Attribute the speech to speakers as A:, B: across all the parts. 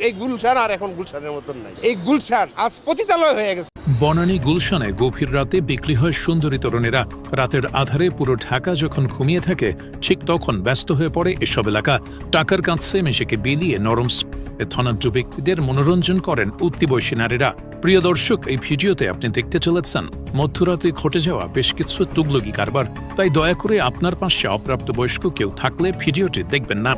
A: এই গুলশান আর এখন গুলশানের মতন নাই। এই গুলশান আজ পতিতালয় হয়ে গেছে।
B: বনানী গুলশানে গভীর রাতে বিক্রি হয় সুন্দরী তরুণীরা। রাতের আধারে পুরো ঢাকা যখন ঘুমিয়ে থাকে, ঠিক তখন ব্যস্ত হয়ে পড়ে এসব এলাকা। টাকার কাছে মেঝেকে বিলিয়ে নরম ধনাঢ্য ব্যক্তিদের মনোরঞ্জন করেন উত্তিবয়সী নারীরা। প্রিয় দর্শক, এই ভিডিওতে আপনি দেখতে চলেছেন মধ্যরাতে ঘটে যাওয়া বেশ কিছু তুগলকি কারবার। তাই দয়া করে আপনার পাশে অপ্রাপ্তবয়স্ক কেউ থাকলে ভিডিওটি দেখবেন না।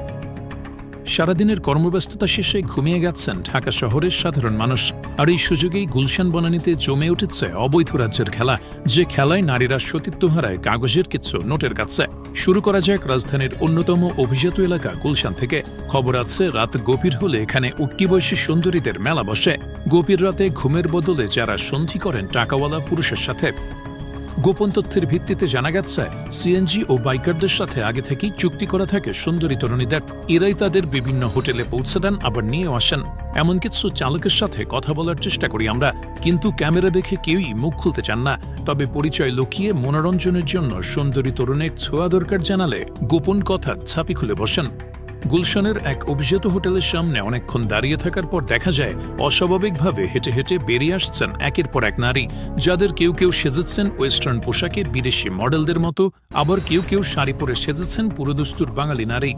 B: সারাদিনের কর্মব্যস্ততা শেষে ঘুমিয়ে গেছেন ঢাকা শহরের সাধারণ মানুষ। আর এই সুযোগেই গুলশান বনানীতে জমে উঠেছে অবৈধ রাজ্যের খেলা, যে খেলায় নারীরা সতীত্ব হারায় কাগজের কিছু নোটের কাছে। শুরু করা যাক রাজধানীর অন্যতম অভিজাত এলাকা গুলশান থেকে। খবর আছে, রাত গভীর হলে এখানে উট্টিবয়সী সুন্দরীদের মেলা বসে। গভীর রাতে ঘুমের বদলে যারা সন্ধি করেন টাকাওয়ালা পুরুষের সাথে। গোপন তথ্যের ভিত্তিতে জানা গেছে, সিএনজি ও বাইকারদের সাথে আগে থেকেই চুক্তি করা থাকে সুন্দরী তরুণীদের। এরাই তাদের বিভিন্ন হোটেলে পৌঁছে দেন, আবার নিয়েও আসেন। এমন কিছু চালকের সাথে কথা বলার চেষ্টা করি আমরা, কিন্তু ক্যামেরা দেখে কেউই মুখ খুলতে চান না। তবে পরিচয় লুকিয়ে মনোরঞ্জনের জন্য সুন্দরী তরুণের ছোঁয়া দরকার জানালে গোপন কথার ছাপি খুলে বসেন। গুলশানের এক অভিজাত হোটেলের সামনে অনেকক্ষণ দাঁড়িয়ে থাকার পর দেখা যায়, অস্বাভাবিকভাবে হেঁটে হেঁটে বেরিয়ে আসছেন একের পর এক নারী, যাদের কেউ কেউ সেজেছেন ওয়েস্টার্ন পোশাকে বিদেশি মডেলদের মতো, আবার কেউ কেউ শাড়ি পরে সেজেছেন পুরোদস্তুর বাঙালি নারী।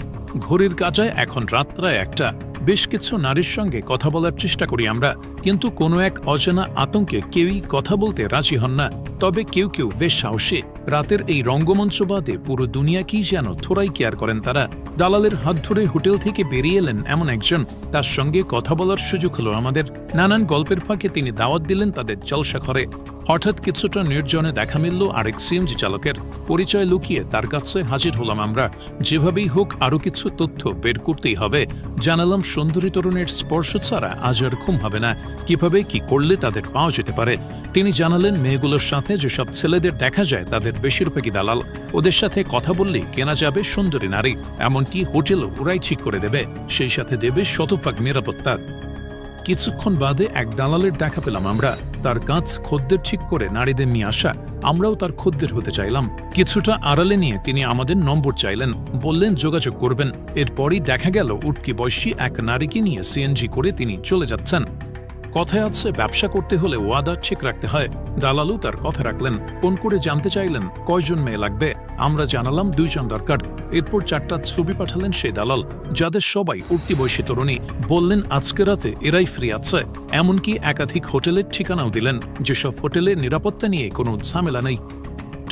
B: ঘড়ির কাঁটায় এখন রাত প্রায় 1টা। বেশ কিছু নারীর সঙ্গে কথা বলার চেষ্টা করি আমরা, কিন্তু কোনো এক অজানা আতঙ্কে কেউই কথা বলতে রাজি হন না। তবে কেউ কেউ বেশ সাহসী। রাতের এই রঙ্গমঞ্চ বাদে পুরো দুনিয়াকেই যেন থোড়াই কেয়ার করেন তারা। দালালের হাত ধরে হোটেল থেকে বেরিয়ে এলেন এমন একজন, তার সঙ্গে কথা বলার সুযোগ হলো আমাদের। নানান গল্পের ফাঁকে তিনি দাওয়াত দিলেন তাদের জলসা ঘরে। হঠাৎ কিছুটা নির্জনে দেখা মিলল আরেক সিএনজি চালকের। পরিচয় লুকিয়ে তার কাছে হাজির হলাম আমরা। যেভাবেই হোক আরও কিছু তথ্য বের করতেই হবে। জানালাম, সুন্দরী তরুণের স্পর্শ ছাড়া আজ আর ঘুম হবে না। কিভাবে কি করলে তাদের পাওয়া যেতে পারে। তিনি জানালেন, মেয়েগুলোর সাথে যেসব ছেলেদের দেখা যায় তাদের বেশিরভাগই দালাল। ওদের সাথে কথা বললেই কেনা যাবে সুন্দরী নারী, এমনকি হোটেলও ওরাই ঠিক করে দেবে, সেই সাথে দেবে শতভাগ নিরাপত্তা। কিছুক্ষণ বাদে এক দালালের দেখা পেলাম আমরা। তার কাজ খদ্দের ঠিক করে নারীদের নিয়ে আসা। আমরাও তার খদ্দের হতে চাইলাম। কিছুটা আড়ালে নিয়ে তিনি আমাদের নম্বর চাইলেন, বললেন যোগাযোগ করবেন। এরপরই দেখা গেল উটকি বয়সী এক নারীকে নিয়ে সিএনজি করে তিনি চলে যাচ্ছেন। কথায় আছে, ব্যবসা করতে হলে ওয়াদা ঠিক রাখতে হয়। দালালও তার কথা রাখলেন। ফোন করে জানতে চাইলেন কয়জন মেয়ে লাগবে। আমরা জানালাম 2 জন দরকার। এরপর 4টা ছবি পাঠালেন সেই দালাল, যাদের সবাই উট্টি বয়সী তরুণী। বললেন আজকে রাতে এরাই ফ্রি আছে। এমনকি একাধিক হোটেলের ঠিকানাও দিলেন, যেসব হোটেলের নিরাপত্তা নিয়ে কোনো ঝামেলা নেই।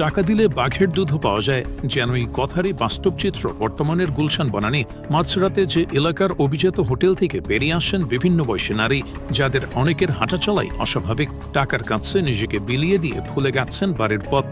B: টাকা দিলে বাঘের দুধও পাওয়া যায়, যেন এই কথারই বাস্তব চিত্র বর্তমানের গুলশান বনানী। মাঝরাতে যে এলাকার অভিজাত হোটেল থেকে বেরিয়ে আসেন বিভিন্ন বয়সী নারী, যাদের অনেকের হাঁটা চলাই অস্বাভাবিক। টাকার কাছে নিজেকে বিলিয়ে দিয়ে ভুলে গেছেন বাড়ির পথ।